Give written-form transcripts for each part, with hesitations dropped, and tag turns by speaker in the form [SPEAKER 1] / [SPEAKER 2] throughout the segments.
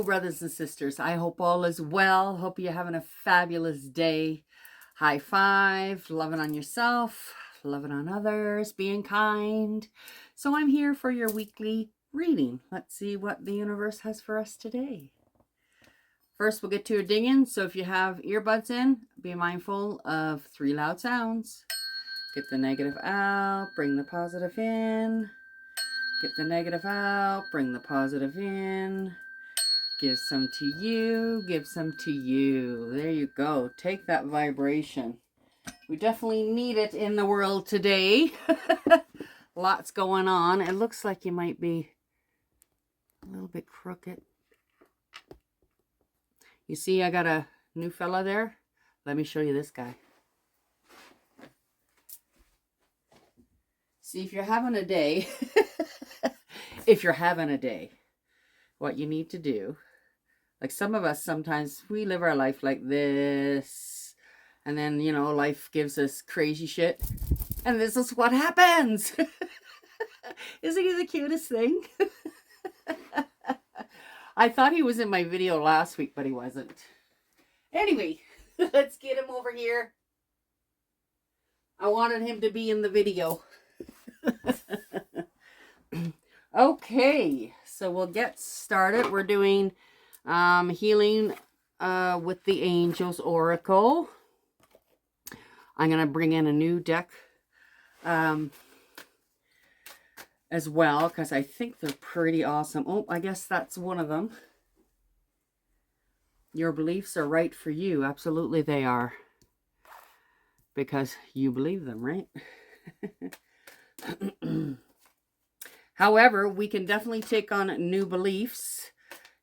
[SPEAKER 1] brothers and sisters. I hope all is well. Hope you're having a fabulous day. High five, loving on yourself, loving on others, being kind. So I'm here for your weekly reading. Let's see what the universe has for us today. First, we'll get to your ding-in. So if you have earbuds in, be mindful of 3 loud sounds. Get the negative out, bring the positive in. Get the negative out, bring the positive in. Give some to you, give some to you. There you go. Take that vibration. We definitely need it in the world today. Lots going on. It looks like you might be a little bit crooked. You see, I got a new fella there. Let me show you this guy. See, if you're having a day, what you need to do, like some of us, sometimes we live our life like this, and then, you know, life gives us crazy shit, and this is what happens. Isn't he the cutest thing? I thought he was in my video last week, but he wasn't. Anyway, let's get him over here. I wanted him to be in the video. Okay, so we'll get started. We're doing healing with the Angels Oracle. I'm going to bring in a new deck as well, because I think they're pretty awesome. Oh, I guess that's one of them. Your beliefs are right for you. Absolutely they are. Because you believe them, right? However, we can definitely take on new beliefs.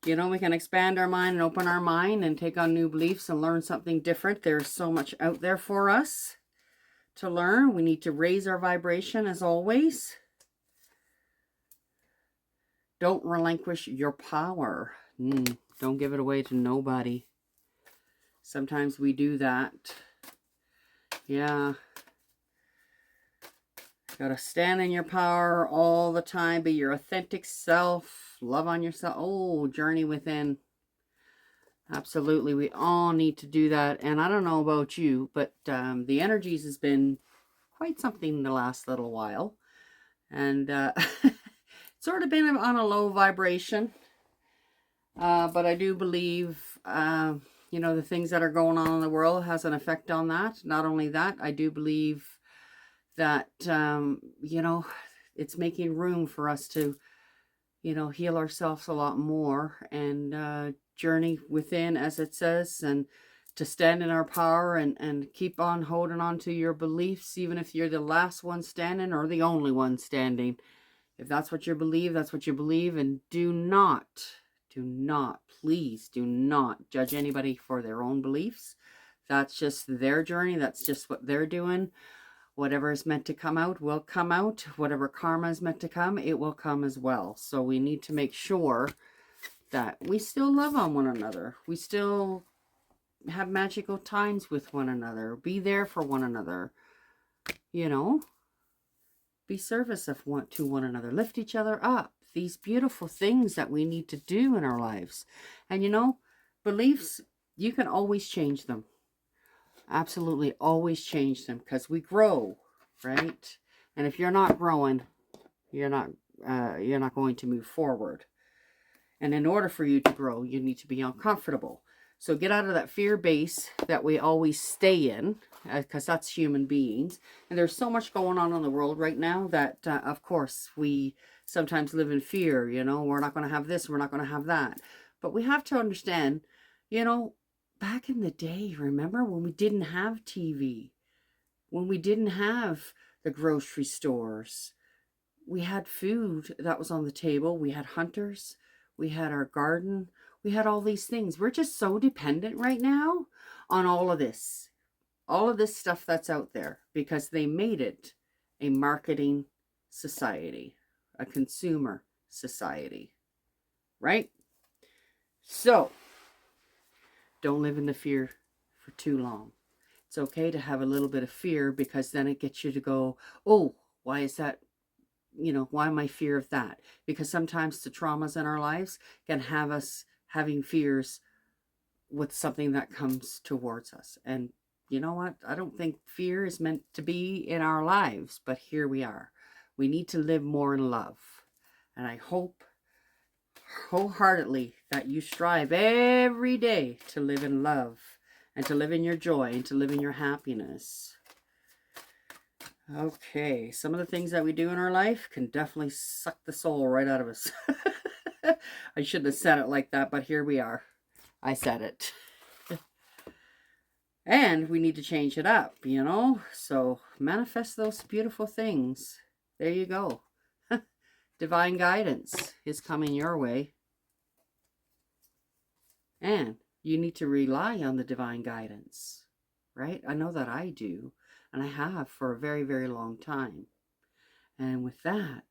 [SPEAKER 1] You know, we can expand our mind and open our mind and take on new beliefs and learn something different. There's so much out there for us to learn. We need to raise our vibration as always. Don't relinquish your power. Don't give it away to nobody. Sometimes we do that. Yeah. Gotta stand in your power all the time. Be your authentic self. Love on yourself. Oh, journey within. Absolutely. We all need to do that. And I don't know about you, but the energies has been quite something the last little while. And sort of been on a low vibration. But I do believe, you know, the things that are going on in the world has an effect on that. Not only that, I do believe that, you know, it's making room for us to, you know, heal ourselves a lot more and journey within, as it says, and to stand in our power and keep on holding on to your beliefs, even if you're the last one standing or the only one standing. If that's what you believe, that's what you believe. And please do not judge anybody for their own beliefs. That's just their journey. That's just what they're doing. Whatever is meant to come out will come out. Whatever karma is meant to come, it will come as well. So we need to make sure that we still love on one another. We still have magical times with one another. Be there for one another. You know, be service of to one another. Lift each other up. These beautiful things that we need to do in our lives. And you know, beliefs, you can always change them. Absolutely always change them, because we grow, right? And if you're not growing, you're not going to move forward. And in order for you to grow, you need to be uncomfortable. So get out of that fear base that we always stay in, because that's human beings. And there's so much going on in the world right now that, of course, we sometimes live in fear. You know, we're not going to have this, we're not going to have that. But we have to understand, you know, back in the day, remember when we didn't have TV, when we didn't have the grocery stores, we had food that was on the table. We had hunters, we had our garden, we had all these things. We're just so dependent right now on all of this stuff that's out there, because they made it a marketing society, a consumer society, right? So don't live in the fear for too long. It's okay to have a little bit of fear, because then it gets you to go, oh, why is that? You know, why am I fear of that? Because sometimes the traumas in our lives can have us having fears with something that comes towards us. And you know what? I don't think fear is meant to be in our lives, but here we are. We need to live more in love. And I hope wholeheartedly that you strive every day to live in love and to live in your joy and to live in your happiness. Okay, some of the things that we do in our life can definitely suck the soul right out of us. I shouldn't have said it like that, but here we are. I said it. And we need to change it up, you know? So manifest those beautiful things. There you go. Divine guidance is coming your way. And you need to rely on the divine guidance, right? I know that I do, and I have for a very, very long time. And with that,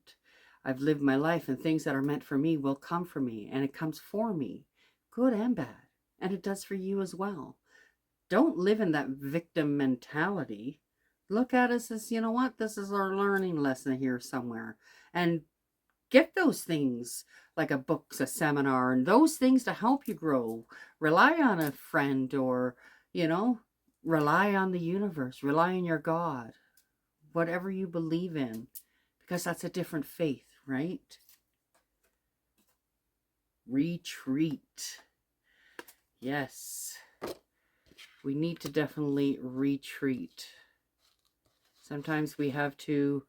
[SPEAKER 1] I've lived my life, and things that are meant for me will come for me, and it comes for me, good and bad. And it does for you as well. Don't live in that victim mentality. Look at us as, you know what, this is our learning lesson here somewhere. And get those things like a book, a seminar, and those things to help you grow. Rely on a friend, or, you know, rely on the universe. Rely on your God. Whatever you believe in. Because that's a different faith, right? Retreat. Yes. We need to definitely retreat. Sometimes we have to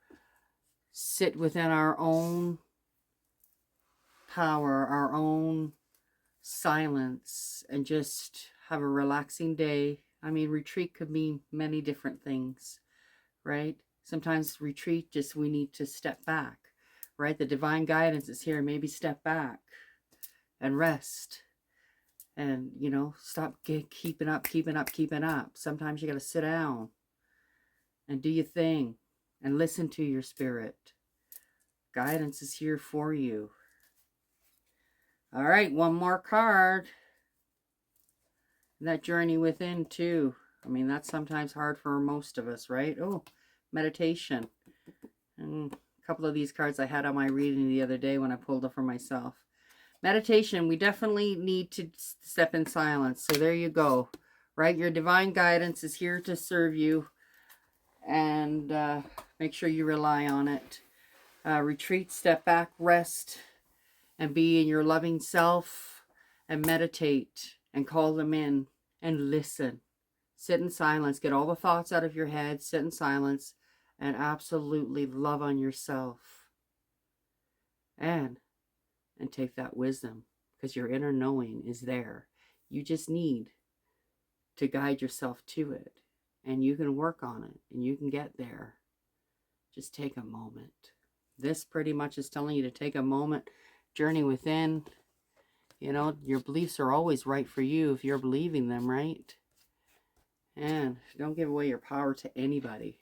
[SPEAKER 1] sit within our own power, our own silence, and just have a relaxing day. I mean, retreat could mean many different things, right? Sometimes retreat, just we need to step back, right? The divine guidance is here. Maybe step back and rest. And, you know, stop keeping up. Sometimes you got to sit down and do your thing and listen to your spirit. Guidance is here for you. All right, one more card. That journey within, too. I mean, that's sometimes hard for most of us, right? Oh, meditation. And a couple of these cards I had on my reading the other day when I pulled it for myself. Meditation, we definitely need to step in silence. So there you go, right? Your divine guidance is here to serve you, and make sure you rely on it. Retreat, step back, rest, and be in your loving self, and meditate, and call them in, and listen. Sit in silence. Get all the thoughts out of your head. Sit in silence, and absolutely love on yourself. And take that wisdom, because your inner knowing is there. You just need to guide yourself to it, and you can work on it, and you can get there. Just take a moment. This pretty much is telling you to take a moment, journey within. You know, your beliefs are always right for you if you're believing them, right? And don't give away your power to anybody.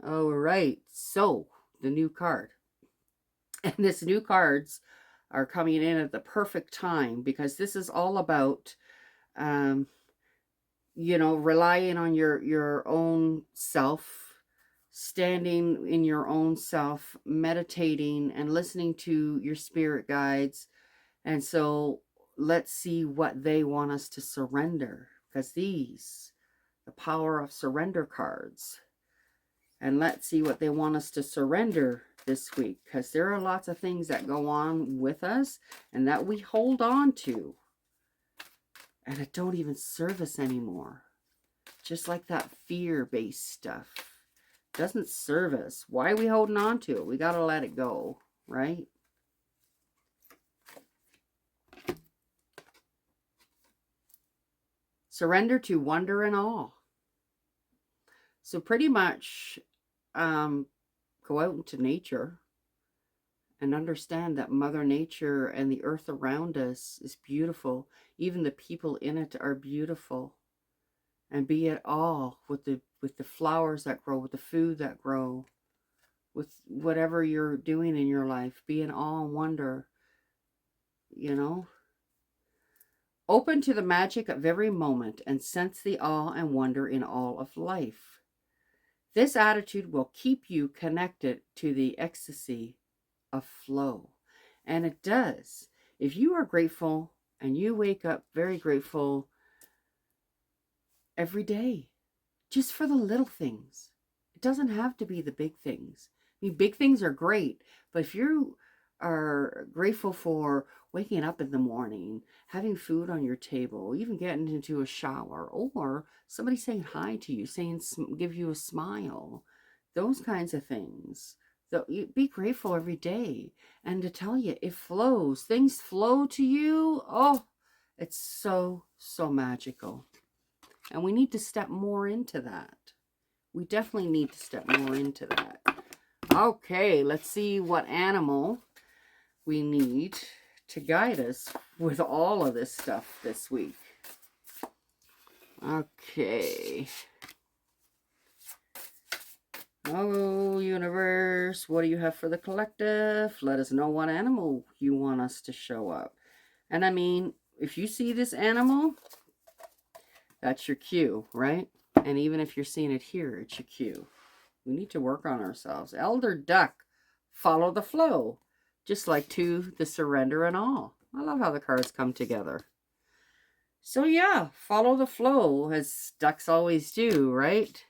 [SPEAKER 1] All right, so the new card. And this new cards are coming in at the perfect time, because this is all about, you know, relying on your own self, standing in your own self, meditating and listening to your spirit guides. And so let's see what they want us to surrender, because these, the power of surrender cards. And let's see what they want us to surrender this week, because there are lots of things that go on with us and that we hold on to, and it don't even serve us anymore. Just like that fear-based stuff doesn't serve us. Why are we holding on to it? We got to let it go, right? Surrender to wonder and awe. So pretty much go out into nature and understand that Mother Nature and the earth around us is beautiful. Even the people in it are beautiful. And be at awe with the flowers that grow, with the food that grow, with whatever you're doing in your life. Be in awe and wonder, you know. Open to the magic of every moment and sense the awe and wonder in all of life. This attitude will keep you connected to the ecstasy of flow. And it does. If you are grateful and you wake up very grateful every day, just for the little things, it doesn't have to be the big things. I mean, big things are great, but if you are grateful for waking up in the morning, having food on your table, even getting into a shower, or somebody saying hi to you, give you a smile, those kinds of things. So you be grateful every day. And to tell you, it flows. Things flow to you. Oh, it's so, so magical. And we need to step more into that. We definitely need to step more into that. Okay, let's see what animal we need to guide us with all of this stuff this week. Okay. Oh, universe, what do you have for the collective? Let us know what animal you want us to show up. And I mean, if you see this animal, that's your cue, right? And even if you're seeing it here, it's your cue. We need to work on ourselves. Elder duck, follow the flow. Just like to the surrender and all. I love how the cards come together. So yeah, follow the flow, as ducks always do, right?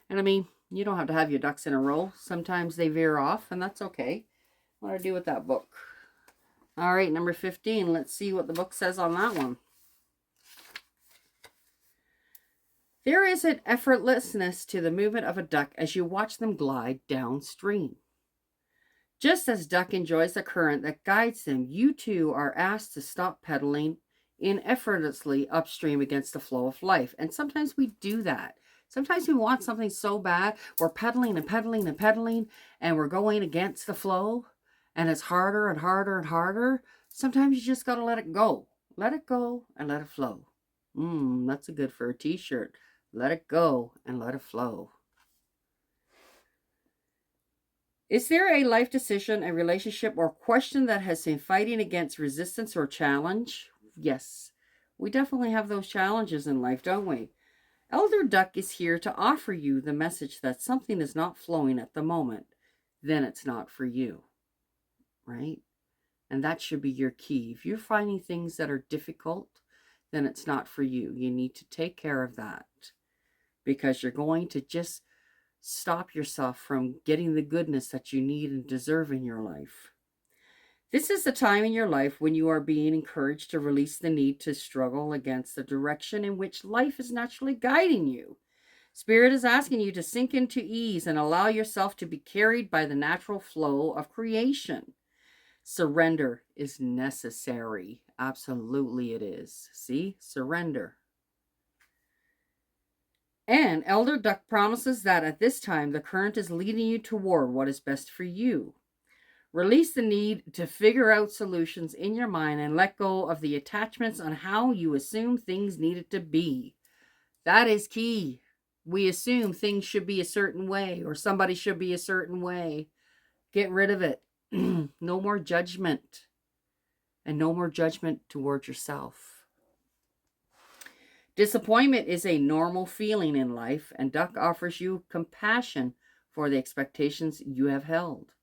[SPEAKER 1] And I mean, you don't have to have your ducks in a row. Sometimes they veer off, and that's okay. What do I do with that book? All right, number 15. Let's see what the book says on that one. There is an effortlessness to the movement of a duck as you watch them glide downstream. Just as duck enjoys the current that guides them, you too are asked to stop pedaling effortlessly upstream against the flow of life. And sometimes we do that. Sometimes we want something so bad, we're pedaling and pedaling and pedaling, and we're going against the flow, and it's harder and harder and harder. Sometimes you just got to let it go. Let it go and let it flow. That's a good for a t-shirt. Let it go and let it flow. Is there a life decision, a relationship, or question that has been fighting against resistance or challenge? Yes, we definitely have those challenges in life, don't we? Elder Duck is here to offer you the message that something is not flowing at the moment. Then it's not for you, right? And that should be your key. If you're finding things that are difficult, then it's not for you. You need to take care of that, because you're going to just stop yourself from getting the goodness that you need and deserve in your life. This is the time in your life when you are being encouraged to release the need to struggle against the direction in which life is naturally guiding you. Spirit is asking you to sink into ease and allow yourself to be carried by the natural flow of creation. Surrender is necessary. Absolutely it is. See? Surrender. And Elder Duck promises that at this time, the current is leading you toward what is best for you. Release the need to figure out solutions in your mind and let go of the attachments on how you assume things needed to be. That is key. We assume things should be a certain way or somebody should be a certain way. Get rid of it. No more judgment. And no more judgment towards yourself. Disappointment is a normal feeling in life, and Duck offers you compassion for the expectations you have held.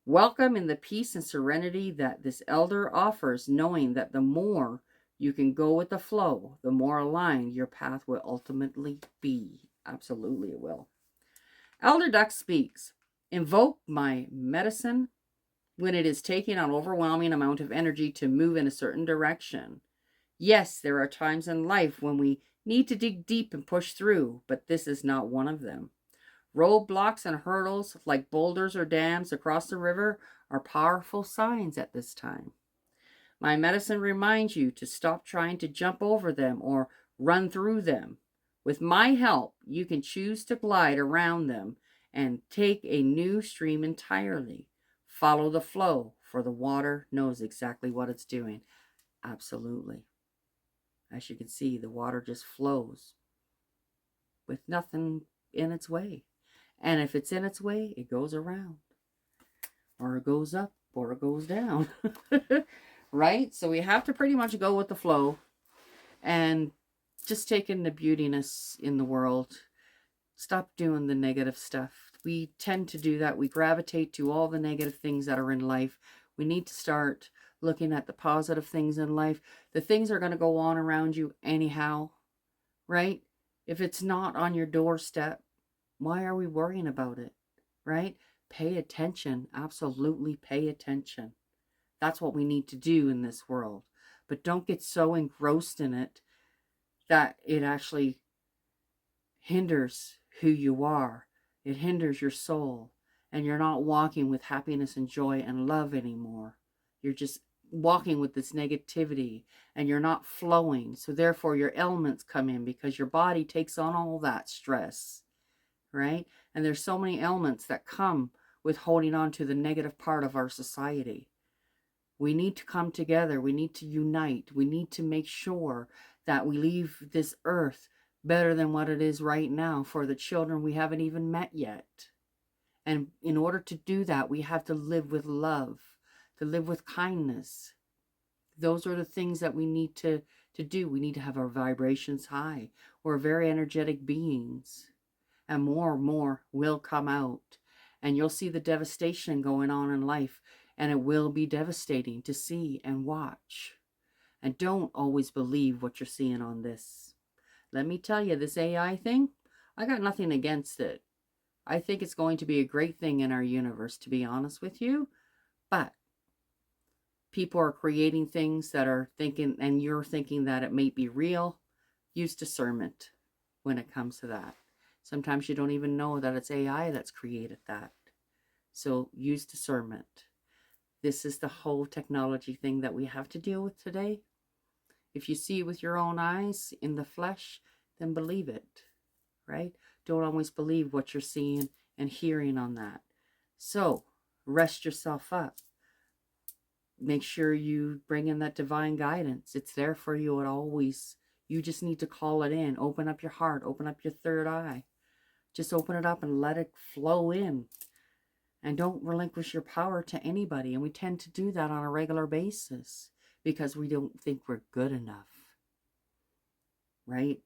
[SPEAKER 1] Welcome in the peace and serenity that this elder offers, knowing that the more you can go with the flow, the more aligned your path will ultimately be. Absolutely it will. Elder Duck speaks. Invoke my medicine when it is taking an overwhelming amount of energy to move in a certain direction. Yes, there are times in life when we need to dig deep and push through, but this is not one of them. Roadblocks and hurdles like boulders or dams across the river are powerful signs at this time. My medicine reminds you to stop trying to jump over them or run through them. With my help, you can choose to glide around them and take a new stream entirely. Follow the flow, for the water knows exactly what it's doing. Absolutely. As you can see, the water just flows with nothing in its way. And if it's in its way, it goes around. Or it goes up, or it goes down. Right? So we have to pretty much go with the flow. And just take in the beautiness in the world. Stop doing the negative stuff. We tend to do that. We gravitate to all the negative things that are in life. We need to start looking at the positive things in life. The things are going to go on around you anyhow, right? If it's not on your doorstep, why are we worrying about it, right? Pay attention. Absolutely pay attention. That's what we need to do in this world. But don't get so engrossed in it that it actually hinders who you are. It hinders your soul. And you're not walking with happiness and joy and love anymore. You're just walking with this negativity and you're not flowing. So therefore your ailments come in because your body takes on all that stress, right? And there's so many ailments that come with holding on to the negative part of our society. We need to come together. We need to unite. We need to make sure that we leave this earth better than what it is right now for the children we haven't even met yet. And in order to do that, we have to live with love, to live with kindness. Those are the things that we need to do. We need to have our vibrations high. We're very energetic beings. And more will come out. And you'll see the devastation going on in life. And it will be devastating to see and watch. And don't always believe what you're seeing on this. Let me tell you, this AI thing, I got nothing against it. I think it's going to be a great thing in our universe, to be honest with you. But people are creating things that are thinking, and you're thinking that it may be real. Use discernment when it comes to that. Sometimes you don't even know that it's AI that's created that. So use discernment. This is the whole technology thing that we have to deal with today. If you see with your own eyes in the flesh, then believe it, right? Don't always believe what you're seeing and hearing on that. So rest yourself up. Make sure you bring in that divine guidance. It's there for you at always. You just need to call it in. Open up your heart. Open up your third eye. Just open it up and let it flow in. And don't relinquish your power to anybody. And we tend to do that on a regular basis because we don't think we're good enough. Right?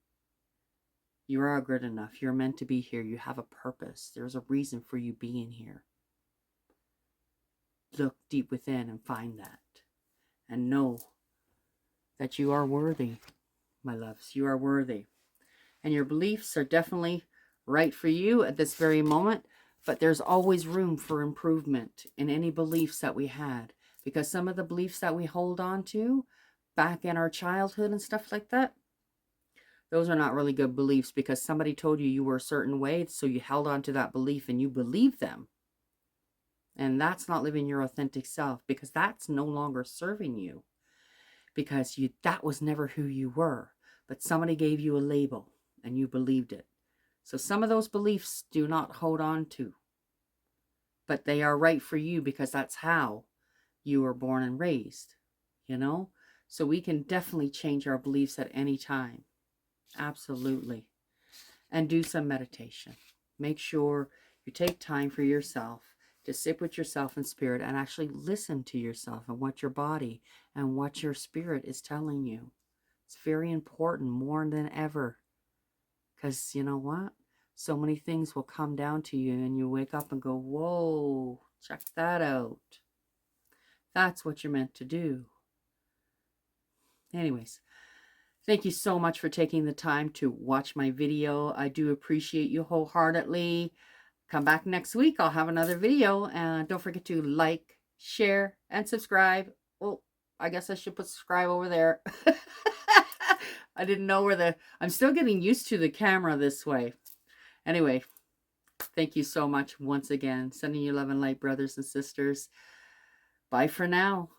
[SPEAKER 1] You are good enough. You're meant to be here. You have a purpose. There's a reason for you being here. Look deep within and find that. And know that you are worthy, my loves. You are worthy. And your beliefs are definitely right for you at this very moment. But there's always room for improvement in any beliefs that we had. Because some of the beliefs that we hold on to back in our childhood and stuff like that, those are not really good beliefs because somebody told you you were a certain way, so you held on to that belief and you believe them. And that's not living your authentic self because that's no longer serving you because that was never who you were. But somebody gave you a label and you believed it. So some of those beliefs do not hold on to. But they are right for you because that's how you were born and raised, you know? So we can definitely change our beliefs at any time. Absolutely. And do some meditation. Make sure you take time for yourself to sit with yourself in spirit and actually listen to yourself and what your body and what your spirit is telling you. It's very important, more than ever. Because you know what? So many things will come down to you and you wake up and go, whoa, check that out. That's what you're meant to do. Anyways, thank you so much for taking the time to watch my video. I do appreciate you wholeheartedly. Come back next week. I'll have another video. And don't forget to like, share, and subscribe. Well, I guess I should put subscribe over there. I didn't know where I'm still getting used to the camera this way. Anyway, thank you so much once again. Sending you love and light, brothers and sisters. Bye for now.